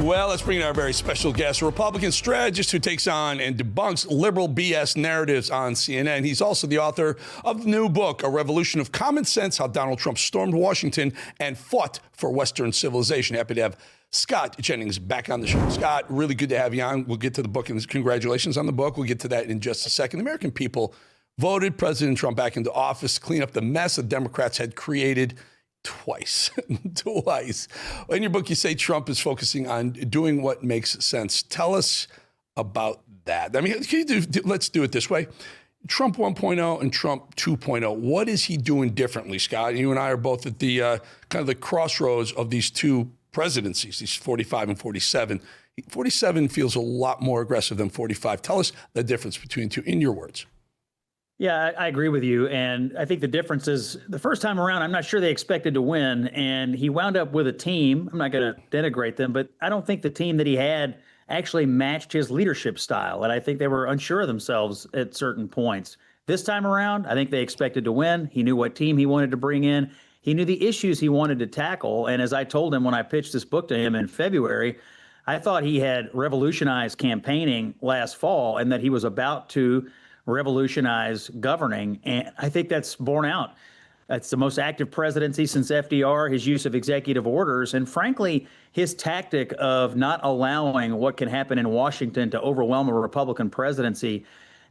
Well, let's bring in our very special guest, a Republican strategist who takes on and debunks liberal BS narratives on CNN. He's also the author of the new book, A Revolution of Common Sense, How Donald Trump Stormed Washington and Fought for Western Civilization. Happy to have Scott Jennings back on the show. Scott, really good to have you on. We'll get to the book, and congratulations on the book. We'll get to that in just a second. The American people voted President Trump back into office to clean up the mess the Democrats had created twice. In your book, you say Trump is focusing on doing what makes sense. Tell us about that. I mean, let's do it this way. Trump 1.0 and Trump 2.0. What is he doing differently, Scott? You and I are both at the kind of the crossroads of these two presidencies, these 45 and 47. 47 feels a lot more aggressive than 45. Tell us the difference between the two in your words. Yeah, I agree with you. And I think the difference is the first time around, I'm not sure they expected to win. And he wound up with a team. I'm not going to denigrate them, but I don't think the team that he had actually matched his leadership style. And I think they were unsure of themselves at certain points. This time around, I think they expected to win. He knew what team he wanted to bring in. He knew the issues he wanted to tackle. And as I told him when I pitched this book to him in February, I thought he had revolutionized campaigning last fall and that he was about to revolutionize governing. And I think that's borne out. It's the most active presidency since FDR, his use of executive orders, and frankly, his tactic of not allowing what can happen in Washington to overwhelm a Republican presidency.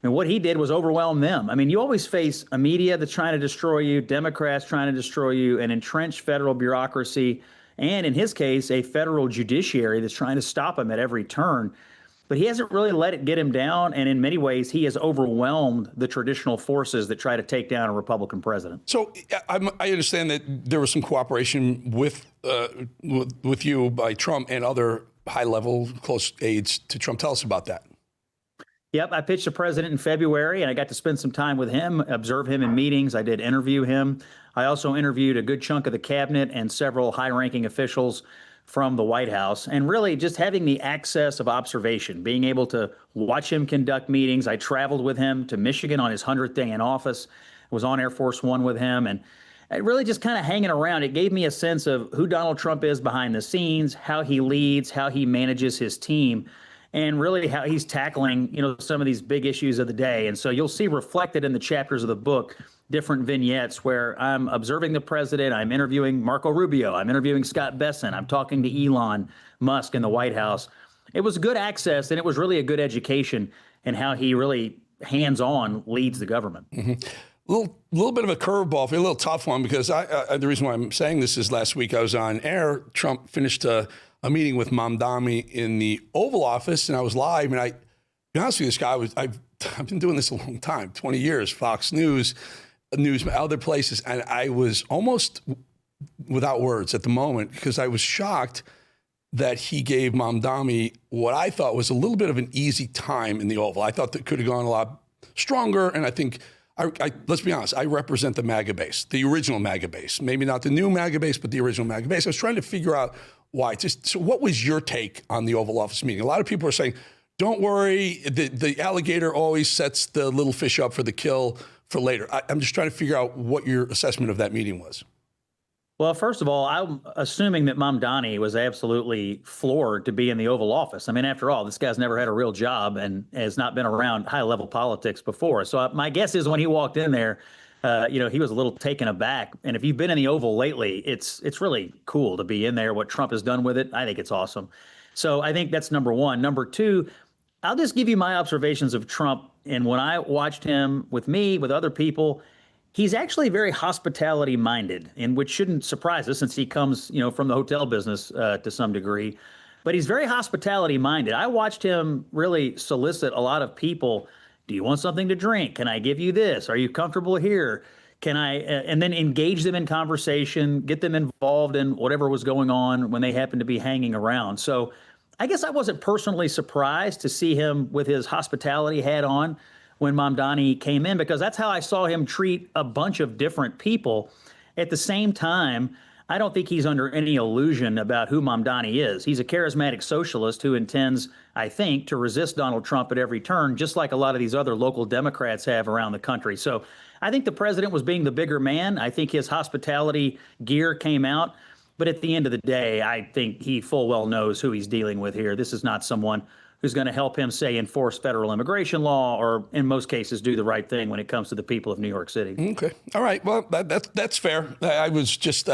And what he did was overwhelm them. I mean, you always face a media that's trying to destroy you, Democrats trying to destroy you, an entrenched federal bureaucracy, and in his case, a federal judiciary that's trying to stop him at every turn. But he hasn't really let it get him down. And in many ways, he has overwhelmed the traditional forces that try to take down a Republican president. So I understand that there was some cooperation with you by Trump and other high-level close aides to Trump. Tell us about that. Yep, I pitched the president in February, and I got to spend some time with him, observe him in meetings. I did interview him. I also interviewed a good chunk of the cabinet and several high-ranking officials from the White House, and really just having the access of observation, being able to watch him conduct meetings. I traveled with him to Michigan on his 100th day in office, was on Air Force One with him, and really just kind of hanging around. It gave me a sense of who Donald Trump is behind the scenes, how he leads, how he manages his team, and really how he's tackling, some of these big issues of the day. And so you'll see reflected in the chapters of the book different vignettes where I'm observing the president, I'm interviewing Marco Rubio, I'm interviewing Scott Bessent, I'm talking to Elon Musk in the White House. It was good access, and it was really a good education in how he really hands-on leads the government. Mm-hmm. A little bit of a curveball, a little tough one, because the reason why I'm saying this is last week I was on air. Trump finished a meeting with Mamdani in the Oval Office, and I was live. And to be honest with you, this guy I've been doing this a long time, 20 years, Fox News, other places, and I was almost without words at the moment because I was shocked that he gave Mamdani what I thought was a little bit of an easy time in the Oval. I thought that could have gone a lot stronger, and I think, let's be honest, I represent the MAGA base, the original MAGA base, maybe not the new MAGA base, but the original MAGA base. I was trying to figure out why. So what was your take on the Oval Office meeting? A lot of people are saying, don't worry, the alligator always sets the little fish up for the kill for later. I'm just trying to figure out what your assessment of that meeting was. Well, first of all, I'm assuming that Mamdani was absolutely floored to be in the Oval Office. I mean, after all, this guy's never had a real job and has not been around high-level politics before. So my guess is when he walked in there, he was a little taken aback. And if you've been in the Oval lately, it's really cool to be in there. What Trump has done with it, I think it's awesome. So I think that's number one. Number two, I'll just give you my observations of Trump. And when I watched him with me, with other people, he's actually very hospitality minded, and which shouldn't surprise us since he comes, from the hotel business to some degree. But he's very hospitality minded. I watched him really solicit a lot of people. Do you want something to drink? Can I give you this? Are you comfortable here? Can I, and then engage them in conversation, get them involved in whatever was going on when they happened to be hanging around. So I guess I wasn't personally surprised to see him with his hospitality hat on when Mamdani came in, because that's how I saw him treat a bunch of different people. At the same time, I don't think he's under any illusion about who Mamdani is. He's a charismatic socialist who intends, I think, to resist Donald Trump at every turn, just like a lot of these other local Democrats have around the country. So I think the president was being the bigger man. I think his hospitality gear came out. But at the end of the day, I think he full well knows who he's dealing with here. This is not someone who's going to help him, say, enforce federal immigration law or, in most cases, do the right thing when it comes to the people of New York City. Okay. All right. Well, that's fair. I was just,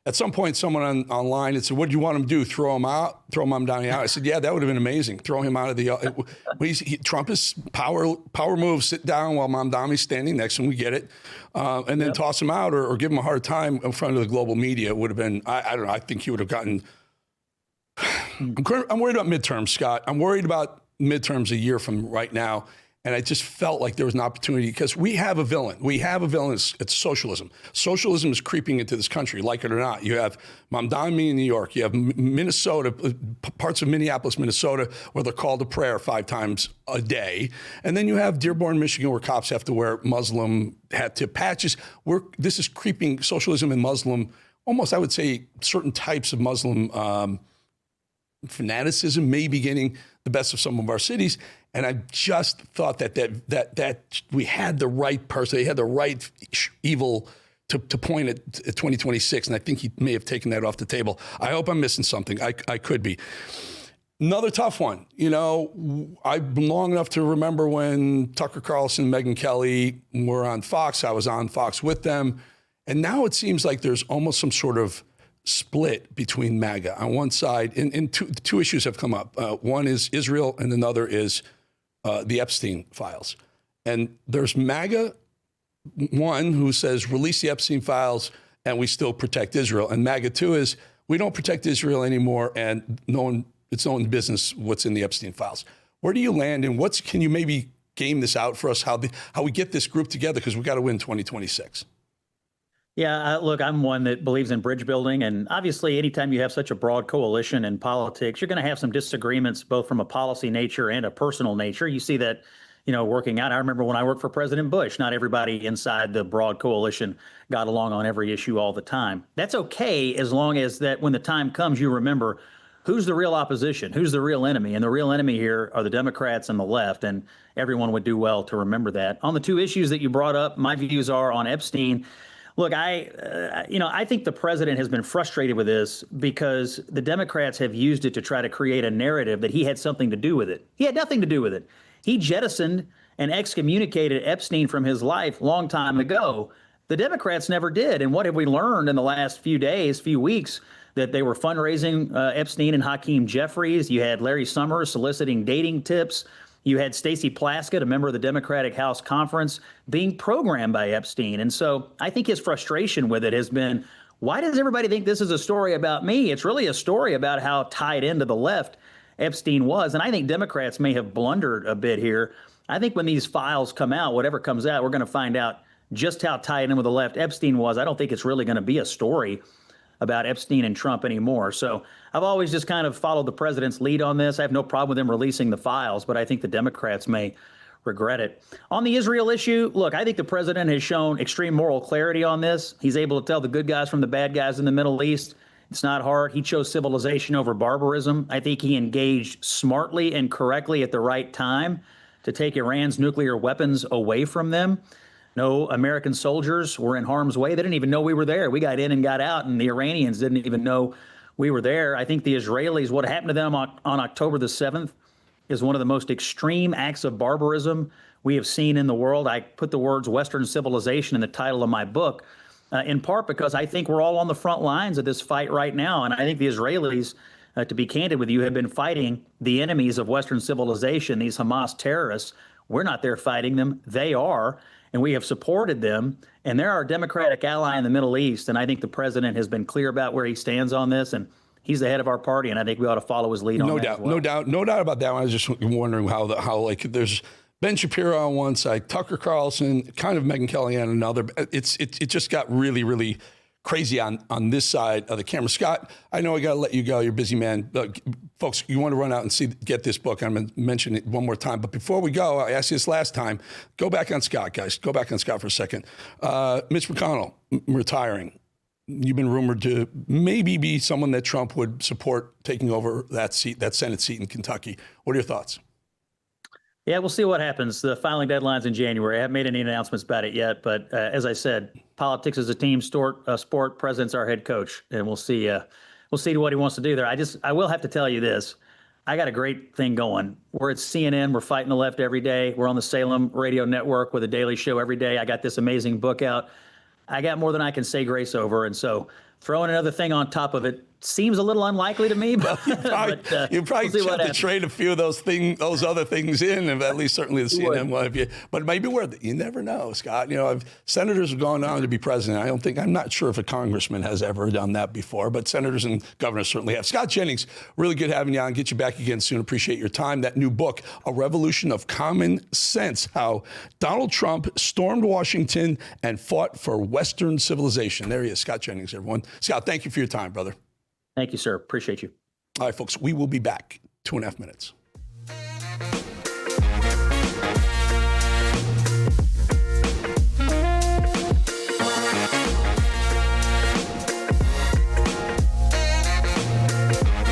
at some point, someone online had said, "What do you want him to do? Throw him out? Throw Mamdani out?" I said, "Yeah, that would have been amazing. Throw him out of the." Trump is power move. Sit down while Mamdani's standing next to him. We get it, and then toss him out or give him a hard time in front of the global media. It would have been. I don't know. I think he would have gotten. I'm worried about midterms, Scott. I'm worried about midterms a year from right now. And I just felt like there was an opportunity because we have a villain. We have a villain. It's socialism. Socialism is creeping into this country, like it or not. You have Mamdani in New York. You have Minnesota, parts of Minneapolis, Minnesota, where they're called to prayer 5 times a day. And then you have Dearborn, Michigan, where cops have to wear Muslim hat tip patches. This is creeping socialism and Muslim, almost I would say certain types of Muslim fanaticism may be getting the best of some of our cities. And I just thought that we had the right person, they had the right evil to point at 2026, and I think he may have taken that off the table. I hope I'm missing something. I could be. Another tough one. I've been long enough to remember when Tucker Carlson, Megyn Kelly were on Fox. I was on Fox with them. And now it seems like there's almost some sort of split between MAGA. On one side, and two issues have come up. One is Israel, and another is the Epstein files. And there's MAGA, one, who says, release the Epstein files and we still protect Israel. And MAGA, two, is we don't protect Israel anymore and it's no one's business what's in the Epstein files. Where do you land, and can you maybe game this out for us, how we get this group together, because we got to win 2026? Yeah, look, I'm one that believes in bridge building. And obviously, anytime you have such a broad coalition in politics, you're going to have some disagreements, both from a policy nature and a personal nature. You see that, working out. I remember when I worked for President Bush, not everybody inside the broad coalition got along on every issue all the time. That's okay, as long as that when the time comes, you remember who's the real opposition, who's the real enemy. And the real enemy here are the Democrats and the left. And everyone would do well to remember that. On the two issues that you brought up, my views are on Epstein. Look, I think the president has been frustrated with this because the Democrats have used it to try to create a narrative that he had something to do with it. He had nothing to do with it. He jettisoned and excommunicated Epstein from his life long time ago. The Democrats never did. And what have we learned in the last few days, few weeks? That they were fundraising Epstein and Hakeem Jeffries. You had Larry Summers soliciting dating tips. You had Stacey Plaskett, a member of the Democratic House Conference, being programmed by Epstein. And so I think his frustration with it has been, why does everybody think this is a story about me? It's really a story about how tied into the left Epstein was. And I think Democrats may have blundered a bit here. I think when these files come out, whatever comes out, we're going to find out just how tied in with the left Epstein was. I don't think it's really going to be a story about Epstein and Trump anymore. So I've always just kind of followed the president's lead on this. I have no problem with him releasing the files, but I think the Democrats may regret it. On the Israel issue, look, I think the president has shown extreme moral clarity on this. He's able to tell the good guys from the bad guys in the Middle East. It's not hard. He chose civilization over barbarism. I think he engaged smartly and correctly at the right time to take Iran's nuclear weapons away from them. No American soldiers were in harm's way. They didn't even know we were there. We got in and got out, and the Iranians didn't even know we were there. I think the Israelis, what happened to them on October the 7th is one of the most extreme acts of barbarism we have seen in the world. I put the words Western civilization in the title of my book, in part because I think we're all on the front lines of this fight right now. And I think the Israelis, to be candid with you, have been fighting the enemies of Western civilization, these Hamas terrorists. We're not there fighting them. They are. And we have supported them. And they're our Democratic ally in the Middle East. And I think the president has been clear about where he stands on this. And he's the head of our party. And I think we ought to follow his lead on that as well. No doubt about that one. I was just wondering how there's Ben Shapiro on one side, Tucker Carlson, kind of Megyn Kelly on another. It just got really, really crazy on this side of the camera. Scott, I know I got to let you go. You're a busy man. Folks, you want to run out and get this book. I'm going to mention it one more time. But before we go, I asked you this last time. Go back on Scott, guys. Go back on Scott for a second. Mitch McConnell retiring. You've been rumored to maybe be someone that Trump would support taking over that seat, that Senate seat in Kentucky. What are your thoughts? Yeah, we'll see what happens. The filing deadline's in January. I haven't made any announcements about it yet, but as I said, politics is a team sport. President's our head coach, and we'll see. We'll see what he wants to do there. I will have to tell you this. I got a great thing going. We're at CNN. We're fighting the left every day. We're on the Salem Radio Network with a daily show every day. I got this amazing book out. I got more than I can say grace over, and so throwing another thing on top of it seems a little unlikely to me. But you probably we'll have to trade a few of those other things in, and at least certainly the CNN one of you. But maybe you never know, Scott. Senators have gone on to be president. I'm not sure if a congressman has ever done that before, but senators and governors certainly have. Scott Jennings, really good having you on. Get you back again soon. Appreciate your time. That new book, A Revolution of Common Sense: How Donald Trump Stormed Washington and Fought for Western Civilization. There he is, Scott Jennings, everyone. Scott, thank you for your time, brother. Thank you, sir. Appreciate you. All right, folks, we will be back 2.5 minutes.